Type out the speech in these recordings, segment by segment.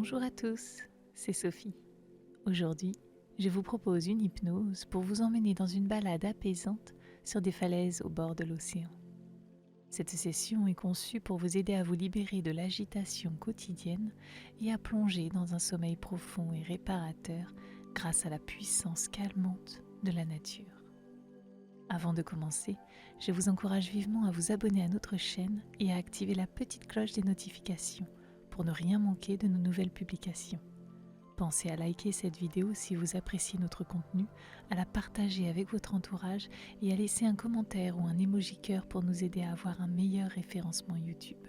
Bonjour à tous, c'est Sophie. Aujourd'hui, je vous propose une hypnose pour vous emmener dans une balade apaisante sur des falaises au bord de l'océan. Cette session est conçue pour vous aider à vous libérer de l'agitation quotidienne et à plonger dans un sommeil profond et réparateur grâce à la puissance calmante de la nature. Avant de commencer, je vous encourage vivement à vous abonner à notre chaîne et à activer la petite cloche des notifications pour ne rien manquer de nos nouvelles publications. Pensez à liker cette vidéo si vous appréciez notre contenu, à la partager avec votre entourage et à laisser un commentaire ou un emoji cœur pour nous aider à avoir un meilleur référencement YouTube.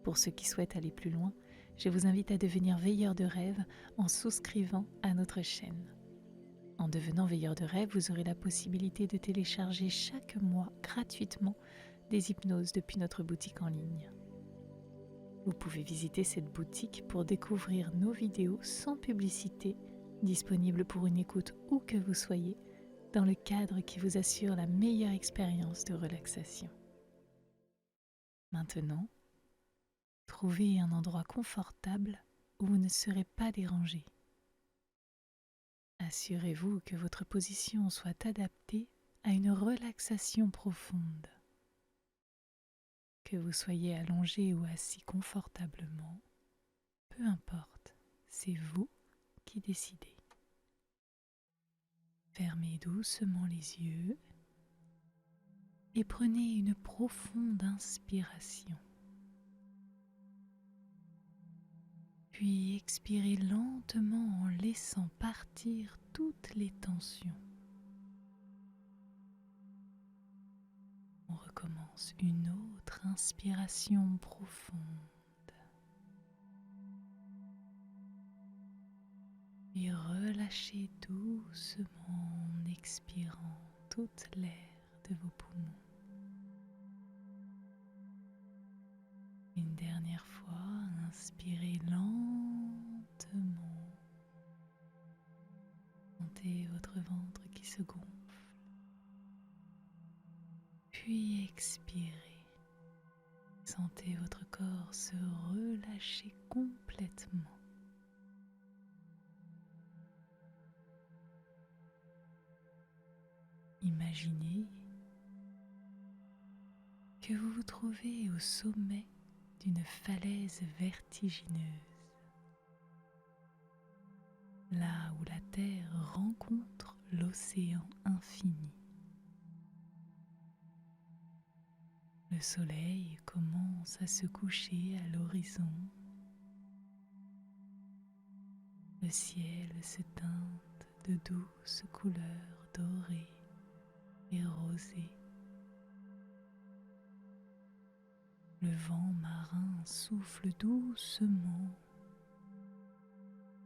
Pour ceux qui souhaitent aller plus loin, je vous invite à devenir veilleur de rêve en souscrivant à notre chaîne. En devenant veilleur de rêve, vous aurez la possibilité de télécharger chaque mois gratuitement des hypnoses depuis notre boutique en ligne. Vous pouvez visiter cette boutique pour découvrir nos vidéos sans publicité, disponibles pour une écoute où que vous soyez, dans le cadre qui vous assure la meilleure expérience de relaxation. Maintenant, trouvez un endroit confortable où vous ne serez pas dérangé. Assurez-vous que votre position soit adaptée à une relaxation profonde. Que vous soyez allongé ou assis confortablement, peu importe, c'est vous qui décidez. Fermez doucement les yeux et prenez une profonde inspiration. Puis expirez lentement en laissant partir toutes les tensions. On recommence une autre inspiration profonde. Et relâchez doucement en expirant toute l'air de vos poumons. Une dernière fois, inspirez lentement. Sentez votre ventre qui se gonfle. Puis expirez. Sentez votre corps se relâcher complètement. Imaginez que vous vous trouvez au sommet d'une falaise vertigineuse, là où la terre rencontre l'océan infini. Le soleil commence à se coucher à l'horizon. Le ciel se teinte de douces couleurs dorées et rosées. Le vent marin souffle doucement.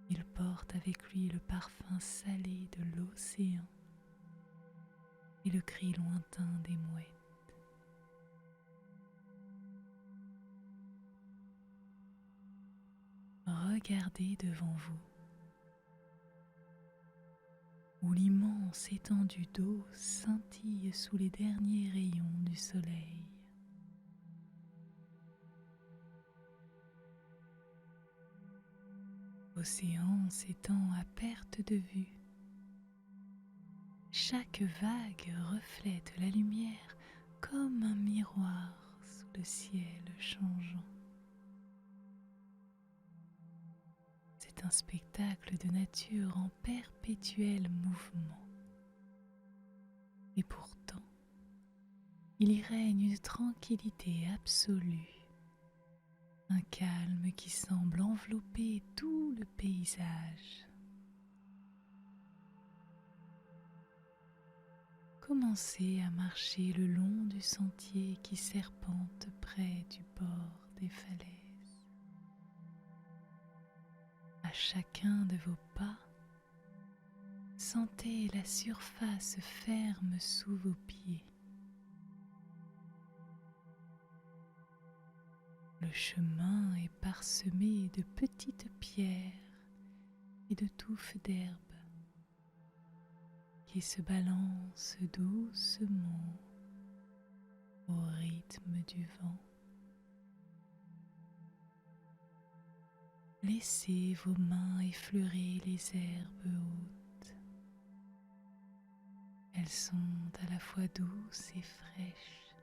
Il porte avec lui le parfum salé de l'océan et le cri lointain des mouettes. Regardez devant vous, où l'immense étendue d'eau scintille sous les derniers rayons du soleil. L'océan s'étend à perte de vue. Chaque vague reflète la lumière comme un miroir sous le ciel changeant. C'est un spectacle de nature en perpétuel mouvement. Et pourtant, il y règne une tranquillité absolue, un calme qui semble envelopper tout le paysage. Commencez à marcher le long du sentier qui serpente près du bord des falaises. À chacun de vos pas, sentez la surface ferme sous vos pieds. Le chemin est parsemé de petites pierres et de touffes d'herbe qui se balancent doucement au rythme du vent. Laissez vos mains effleurer les herbes hautes. Elles sont à la fois douces et fraîches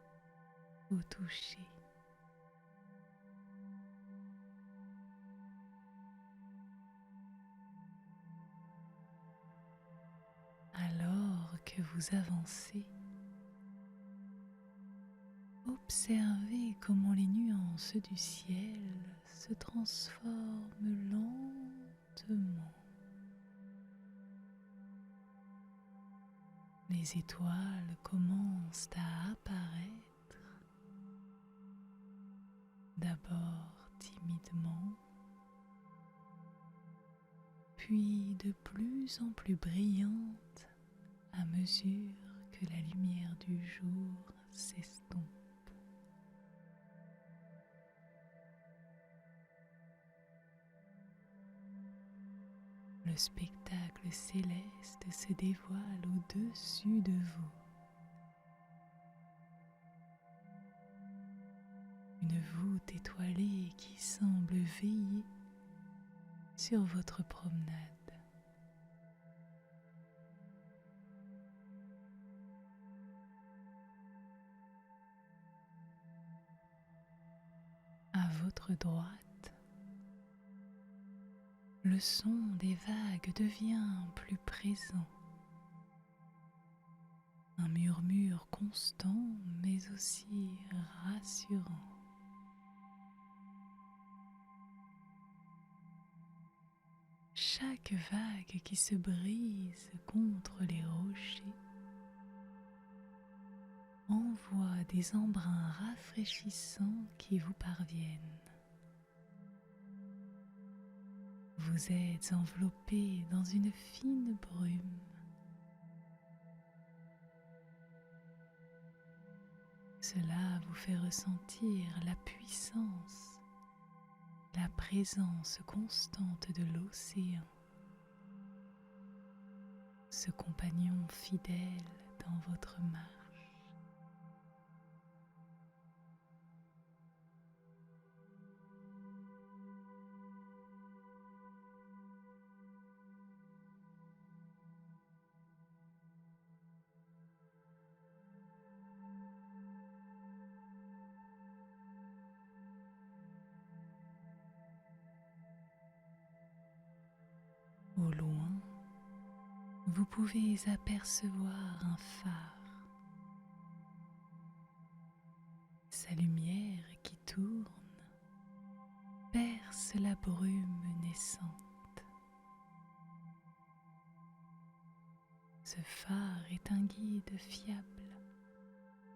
au toucher. Alors que vous avancez, observez comment les nuances du ciel se transforment lentement. Les étoiles commencent à apparaître, d'abord timidement, puis de plus en plus brillantes à mesure que la lumière du jour s'estompe. Le spectacle céleste se dévoile au-dessus de vous. Une voûte étoilée qui semble veiller sur votre promenade. À votre droite, le son des vagues devient plus présent. Un murmure constant mais aussi rassurant. Chaque vague qui se brise contre les rochers envoie des embruns rafraîchissants qui vous parviennent. Vous êtes enveloppé dans une fine brume. Cela vous fait ressentir la puissance, la présence constante de l'océan, ce compagnon fidèle dans votre marche. Au loin, vous pouvez apercevoir un phare. Sa lumière qui tourne perce la brume naissante. Ce phare est un guide fiable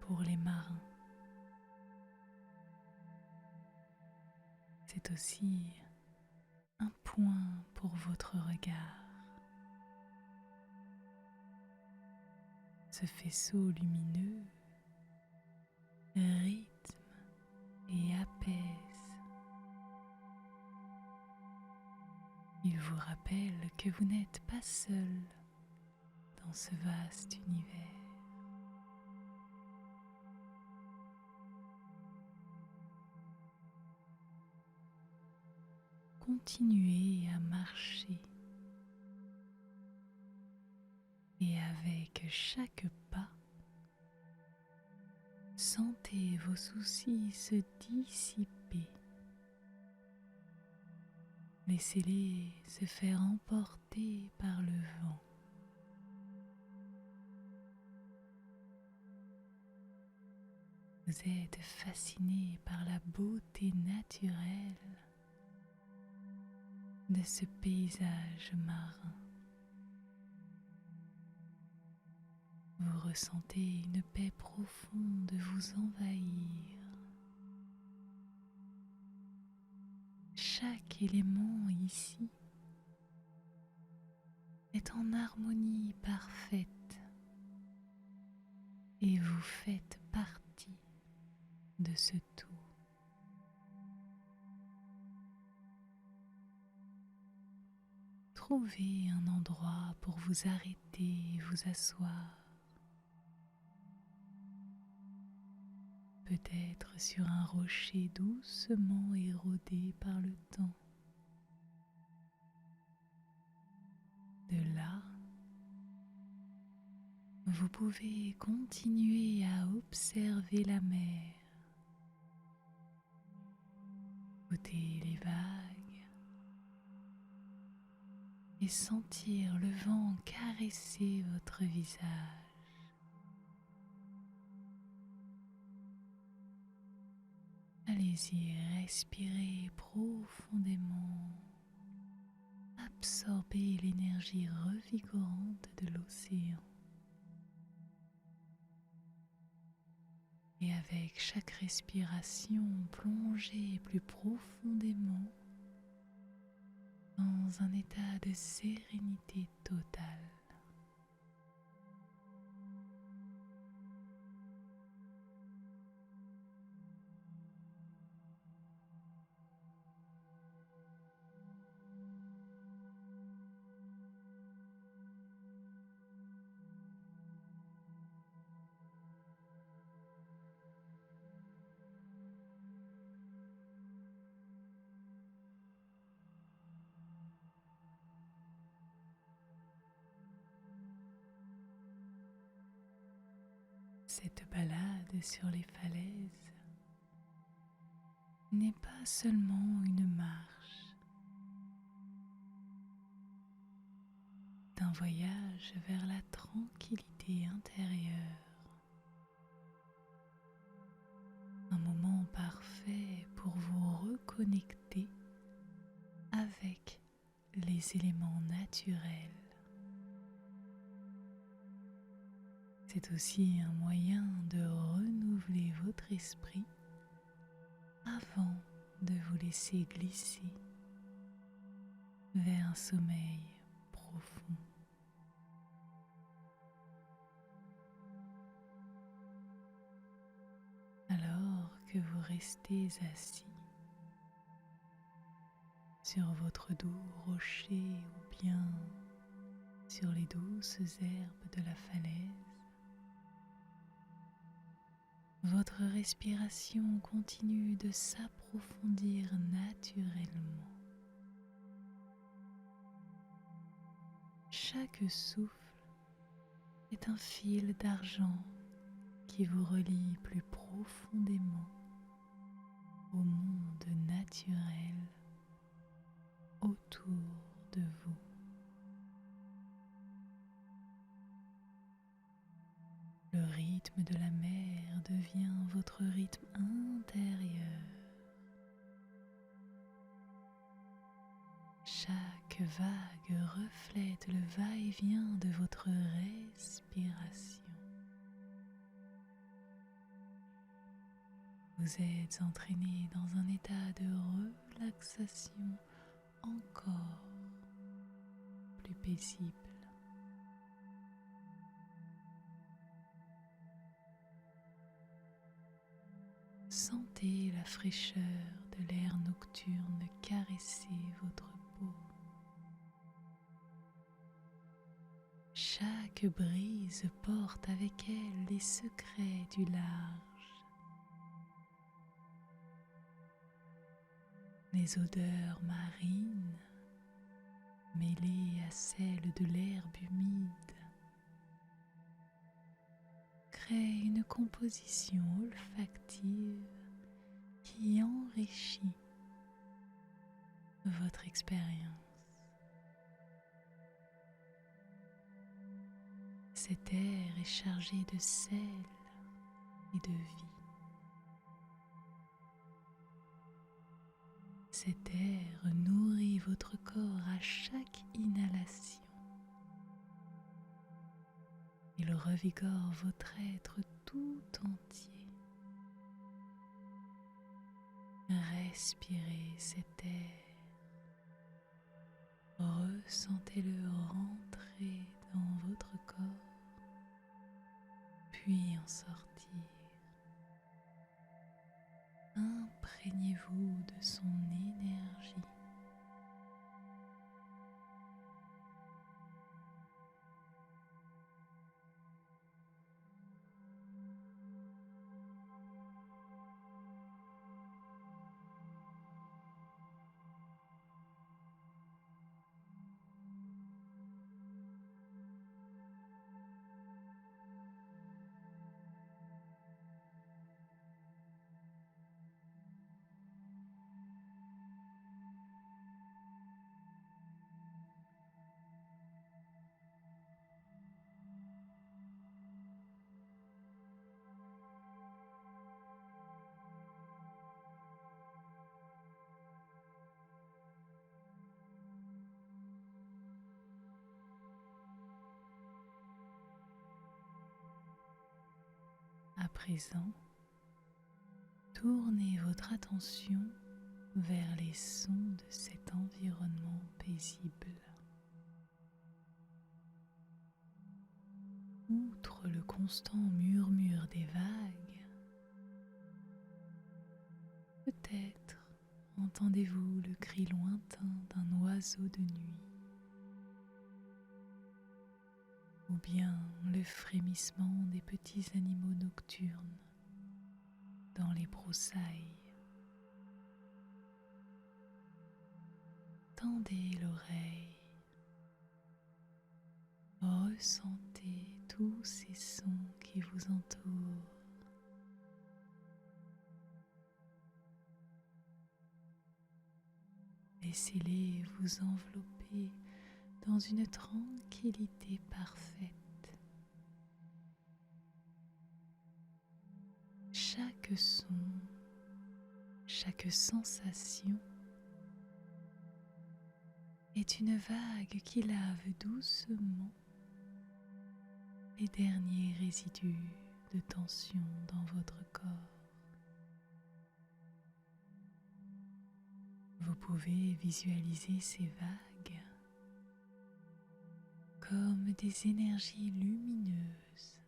pour les marins. C'est aussi un point pour votre regard. Ce faisceau lumineux rythme et apaise. Il vous rappelle que vous n'êtes pas seul dans ce vaste univers. Continuez à marcher et avec chaque pas, sentez vos soucis se dissiper. Laissez-les se faire emporter par le vent. Vous êtes fasciné par la beauté naturelle de ce paysage marin. Vous ressentez une paix profonde vous envahir. Chaque élément ici est en harmonie parfaite et vous faites partie de ce tout. Trouvez un endroit pour vous arrêter et vous asseoir. Peut-être sur un rocher doucement érodé par le temps. de là, vous pouvez continuer à observer la mer, écouter les vagues et sentir le vent caresser votre visage. Allez-y, respirez profondément, absorbez l'énergie revigorante de l'océan. Et avec chaque respiration, plongez plus profondément dans un état de sérénité totale. Cette balade sur les falaises n'est pas seulement une marche, c'est un voyage vers la tranquillité intérieure, un moment parfait pour vous reconnecter avec les éléments naturels. C'est aussi un moyen de renouveler votre esprit avant de vous laisser glisser vers un sommeil profond. Alors que vous restez assis sur votre doux rocher ou bien sur les douces herbes de la falaise, votre respiration continue de s'approfondir naturellement. Chaque souffle est un fil d'argent qui vous relie plus profondément au monde naturel autour de vous. Le rythme de la mer devient votre rythme intérieur. Chaque vague reflète le va-et-vient de votre respiration. Vous êtes entraîné dans un état de relaxation encore plus paisible. Sentez la fraîcheur de l'air nocturne caresser votre peau. Chaque brise porte avec elle les secrets du large. Les odeurs marines mêlées à celles de l'herbe humide créent une composition olfactive qui enrichit votre expérience. Cet air est chargé de sel et de vie. Cet air nourrit votre corps à chaque inhalation. Il revigore votre être tout entier. Respirez cet air. Ressentez-le rentrer dans votre corps, puis en sortir. Imprégnez-vous de son énergie. présent, tournez votre attention vers les sons de cet environnement paisible. Outre le constant murmure des vagues, peut-être entendez-vous le cri lointain d'un oiseau de nuit, ou bien le frémissement des petits animaux nocturnes dans les broussailles. Tendez l'oreille, ressentez tous ces sons qui vous entourent. Laissez-les vous envelopper dans une tranquillité parfaite. Chaque son, chaque sensation est une vague qui lave doucement les derniers résidus de tension dans votre corps. Vous pouvez visualiser ces vagues comme des énergies lumineuses,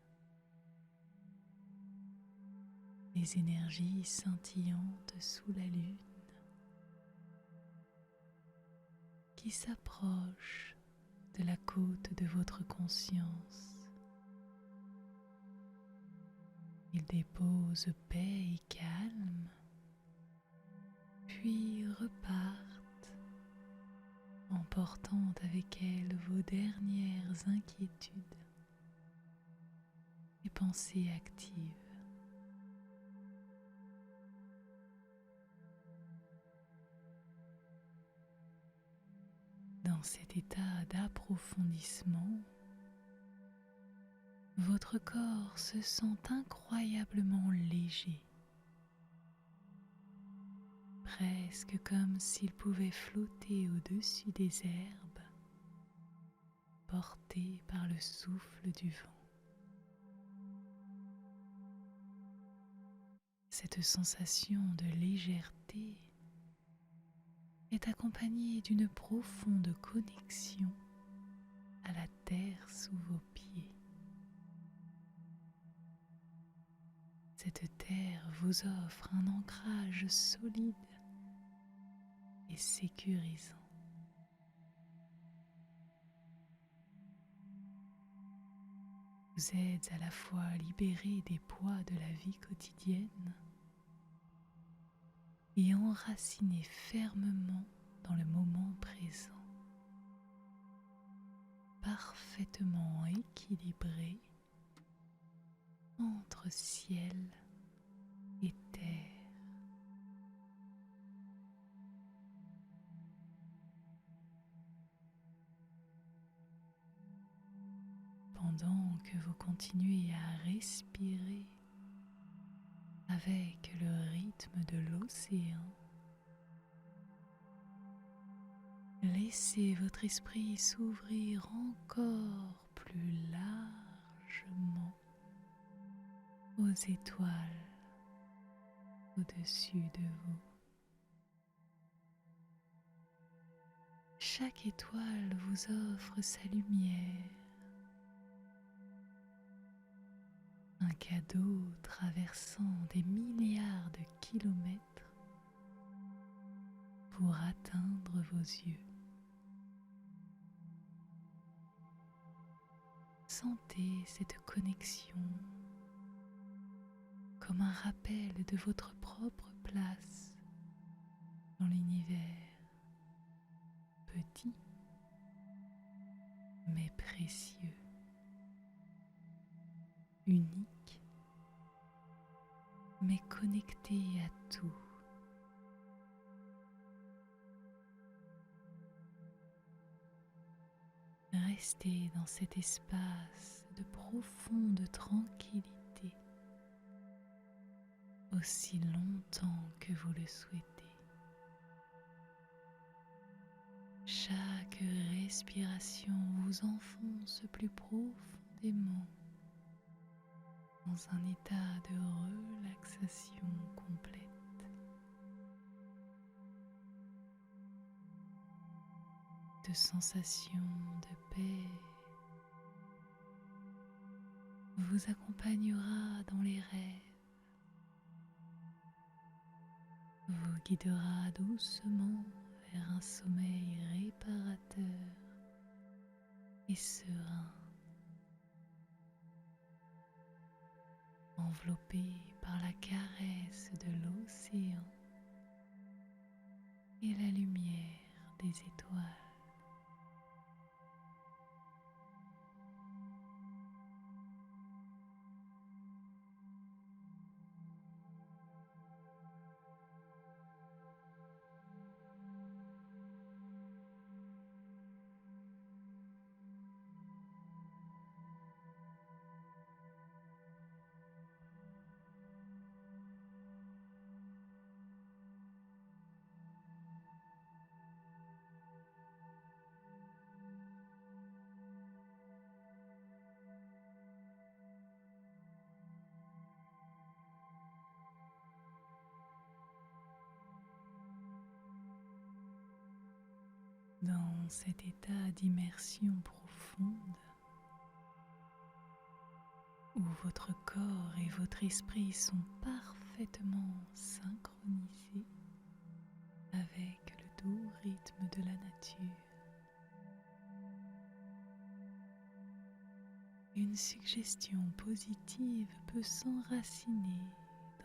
des énergies scintillantes sous la lune qui s'approchent de la côte de votre conscience. Ils déposent paix et calme, puis repartent, emportant avec elles vos dernières inquiétudes et pensées actives. Dans cet état d'approfondissement, votre corps se sent incroyablement léger, presque comme s'il pouvait flotter au-dessus des herbes, porté par le souffle du vent. Cette sensation de légèreté est accompagnée d'une profonde connexion à la terre sous vos pieds. Cette terre vous offre un ancrage solide et sécurisant. Vous êtes à la fois libéré des poids de la vie quotidienne et enraciné fermement dans le moment présent, parfaitement équilibré entre ciel et terre. Pendant que vous continuez à respirer avec le rythme de l'océan, laissez votre esprit s'ouvrir encore plus largement aux étoiles au-dessus de vous. Chaque étoile vous offre sa lumière, un cadeau traversant des milliards de kilomètres pour atteindre vos yeux. Sentez cette connexion comme un rappel de votre propre place dans l'univers, petit mais précieux, unique mais connecté à tout. Restez dans cet espace de profonde tranquillité aussi longtemps que vous le souhaitez. Chaque respiration vous enfonce plus profondément dans un état de relaxation complète. De sensation de paix vous accompagnera dans les rêves, vous guidera doucement vers un sommeil réparateur et serein, enveloppé par la caresse de l'océan et la lumière des étoiles. Dans cet état d'immersion profonde, où votre corps et votre esprit sont parfaitement synchronisés avec le doux rythme de la nature, une suggestion positive peut s'enraciner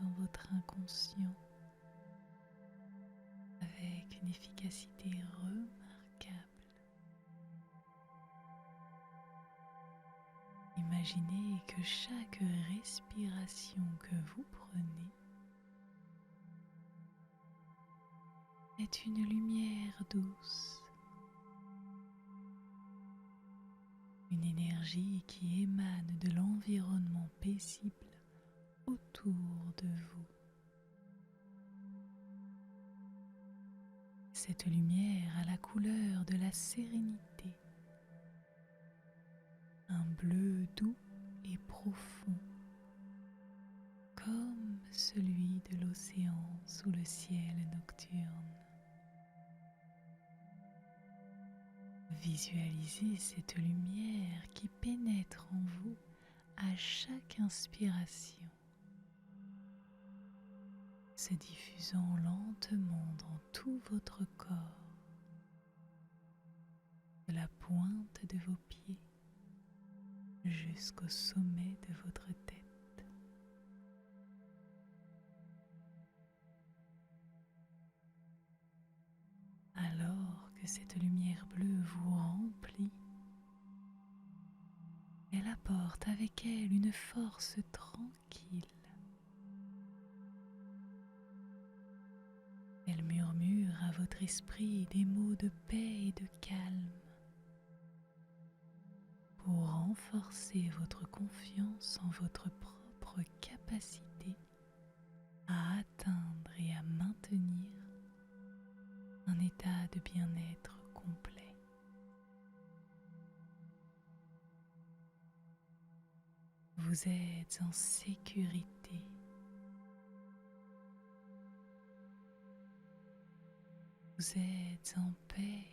dans votre inconscient avec une efficacité remarquable. Imaginez que chaque respiration que vous prenez est une lumière douce, une énergie qui émane de l'environnement paisible autour de vous. Cette lumière a la couleur de la sérénité, un bleu doux et profond, comme celui de l'océan sous le ciel nocturne. Visualisez cette lumière qui pénètre en vous à chaque inspiration, se diffusant lentement dans tout votre corps, de la pointe de vos pieds jusqu'au sommet de votre tête. Alors que cette lumière bleue vous remplit, elle apporte avec elle une force tranquille. Elle murmure à votre esprit des mots de paix et de calme pour renforcer votre confiance en votre propre capacité à atteindre et à maintenir un état de bien-être complet. Vous êtes en sécurité. Vous êtes en paix.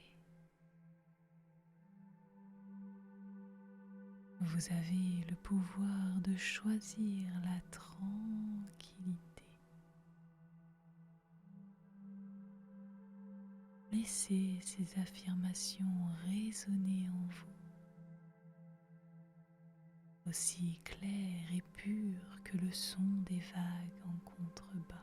Vous avez le pouvoir de choisir la tranquillité. Laissez ces affirmations résonner en vous, aussi claires et pures que le son des vagues en contrebas.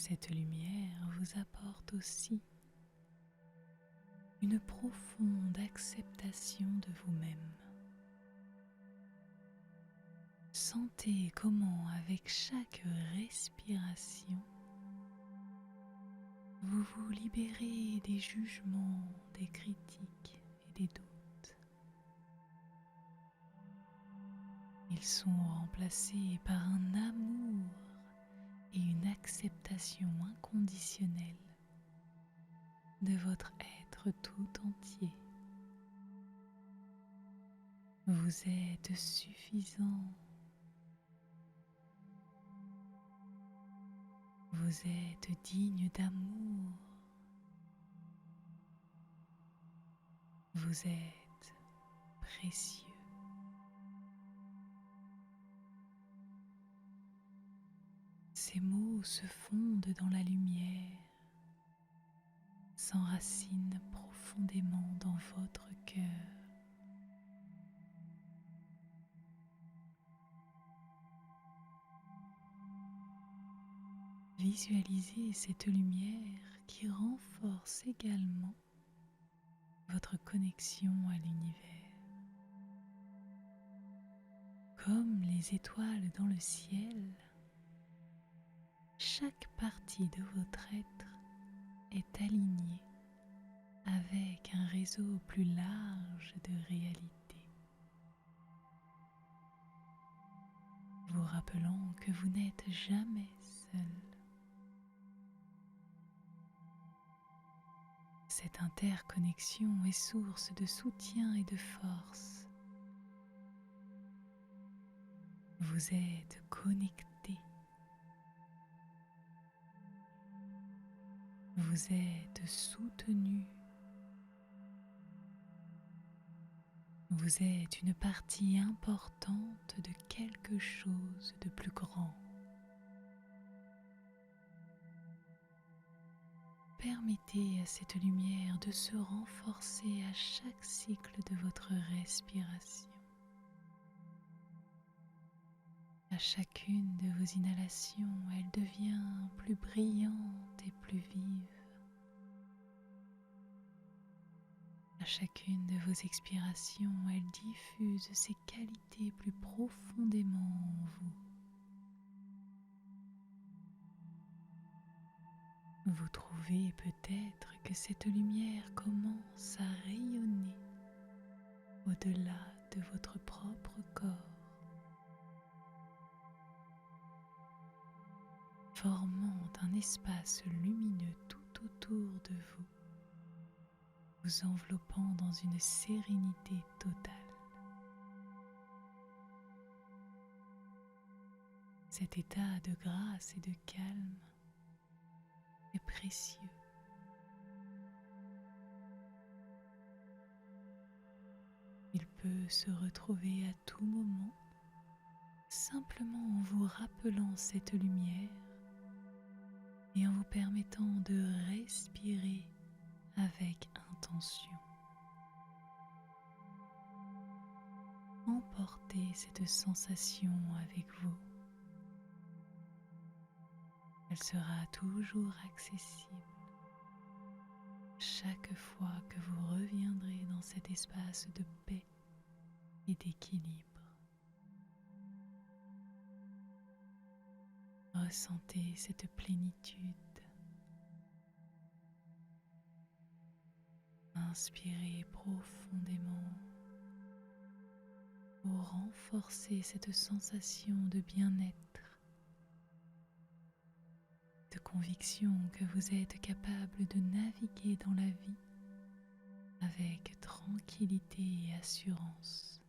Cette lumière vous apporte aussi une profonde acceptation de vous-même. Sentez comment, avec chaque respiration, vous vous libérez des jugements, des critiques et des doutes. Ils sont remplacés par un amour et une acceptation inconditionnelle de votre être tout entier. Vous êtes suffisant. Vous êtes digne d'amour. Vous êtes précieux. Ces mots se fondent dans la lumière, s'enracinent profondément dans votre cœur. Visualisez cette lumière qui renforce également votre connexion à l'univers. Comme les étoiles dans le ciel, chaque partie de votre être est alignée avec un réseau plus large de réalité, vous rappelant que vous n'êtes jamais seul. Cette interconnexion est source de soutien et de force. Vous êtes connecté. Vous êtes soutenu. Vous êtes une partie importante de quelque chose de plus grand. Permettez à cette lumière de se renforcer à chaque cycle de votre respiration. À chacune de vos inhalations, elle devient plus brillante et plus vive. À chacune de vos expirations, elle diffuse ses qualités plus profondément en vous. Vous trouvez peut-être que cette lumière commence à rayonner au-delà de votre propre corps, formant un espace lumineux tout autour de vous, vous enveloppant dans une sérénité totale. Cet état de grâce et de calme est précieux. Il peut se retrouver à tout moment, simplement en vous rappelant cette lumière et en vous permettant de respirer avec intention. Emportez cette sensation avec vous. Elle sera toujours accessible chaque fois que vous reviendrez dans cet espace de paix et d'équilibre. Ressentez cette plénitude. Inspirez profondément pour renforcer cette sensation de bien-être, de conviction que vous êtes capable de naviguer dans la vie avec tranquillité et assurance.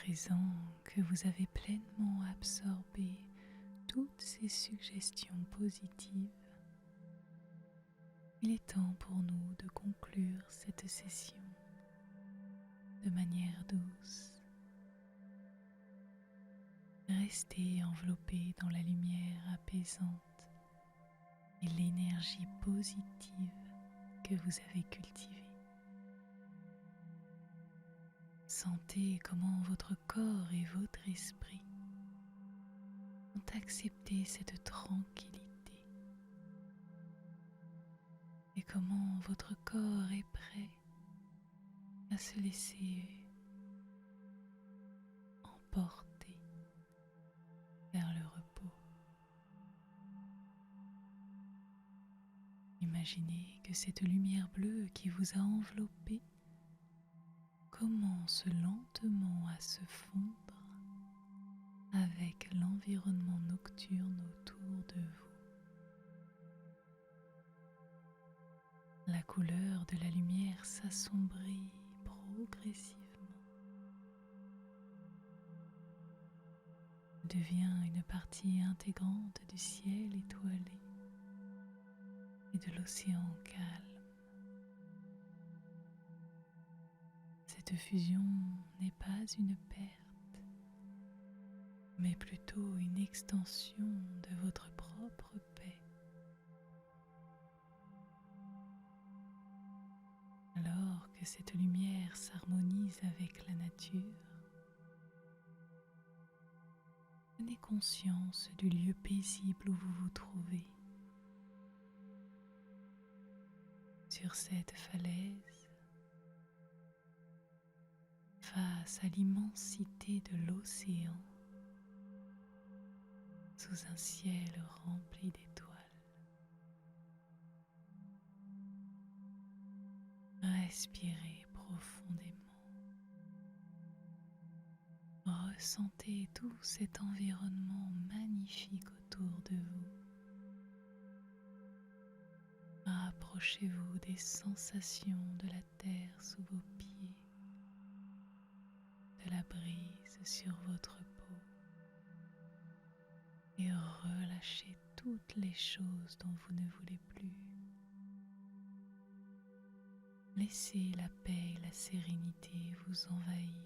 présent que vous avez pleinement absorbé toutes ces suggestions positives, il est temps pour nous de conclure cette session de manière douce. Restez enveloppé dans la lumière apaisante et l'énergie positive que vous avez cultivée. Sentez comment votre corps et votre esprit ont accepté cette tranquillité et comment votre corps est prêt à se laisser emporter vers le repos. Imaginez que cette lumière bleue qui vous a enveloppé commence lentement à se fondre avec l'environnement nocturne autour de vous. La couleur de la lumière s'assombrit progressivement, devient une partie intégrante du ciel étoilé et de l'océan calme. Cette fusion n'est pas une perte, mais plutôt une extension de votre propre paix. Alors que cette lumière s'harmonise avec la nature, prenez conscience du lieu paisible où vous vous trouvez. Sur cette falaise, face à l'immensité de l'océan, sous un ciel rempli d'étoiles. Respirez profondément. Ressentez tout cet environnement magnifique autour de vous. Rapprochez-vous des sensations de la terre sous vos pieds, de la brise sur votre peau et relâchez toutes les choses dont vous ne voulez plus. Laissez la paix et la sérénité vous envahir.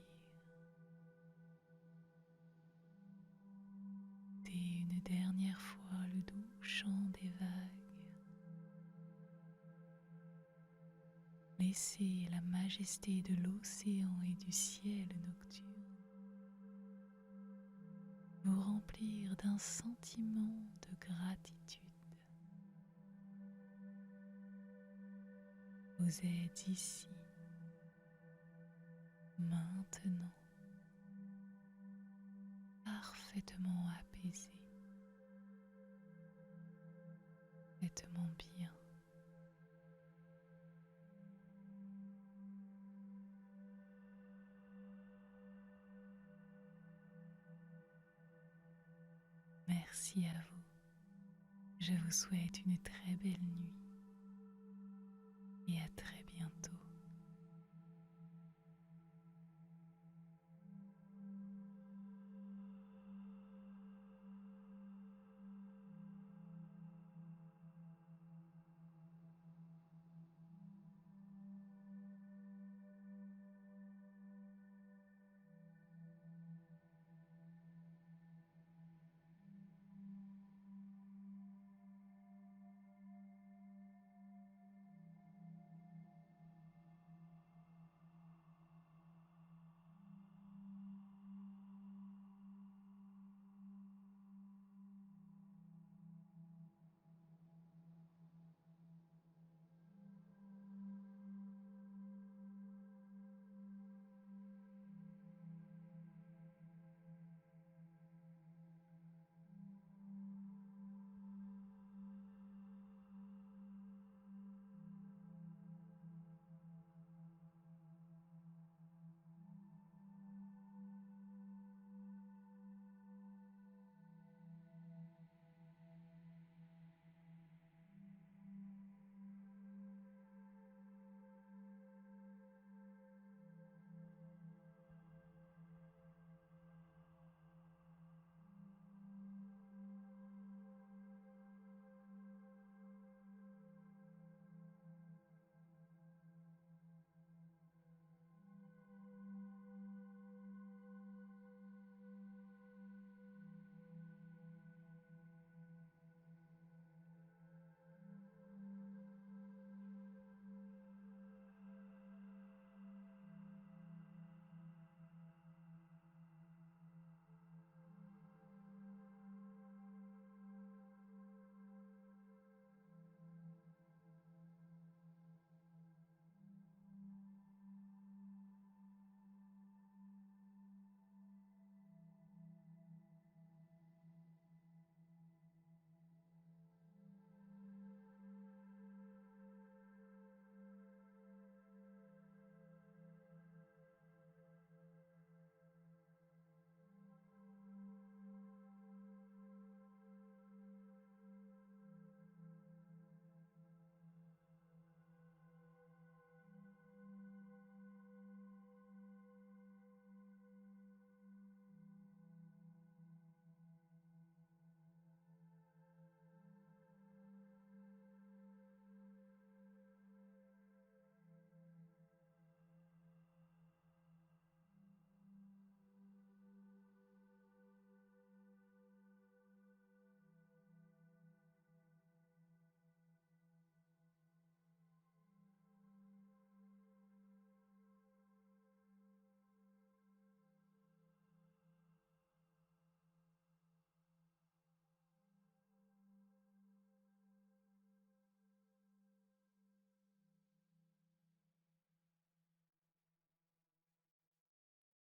Et une dernière fois le doux chant des vagues. Laissez la majesté de l'océan et du ciel nocturne vous remplir d'un sentiment de gratitude. Vous êtes ici, maintenant, parfaitement apaisé, parfaitement bien. Merci à vous. Je vous souhaite une très belle nuit et à très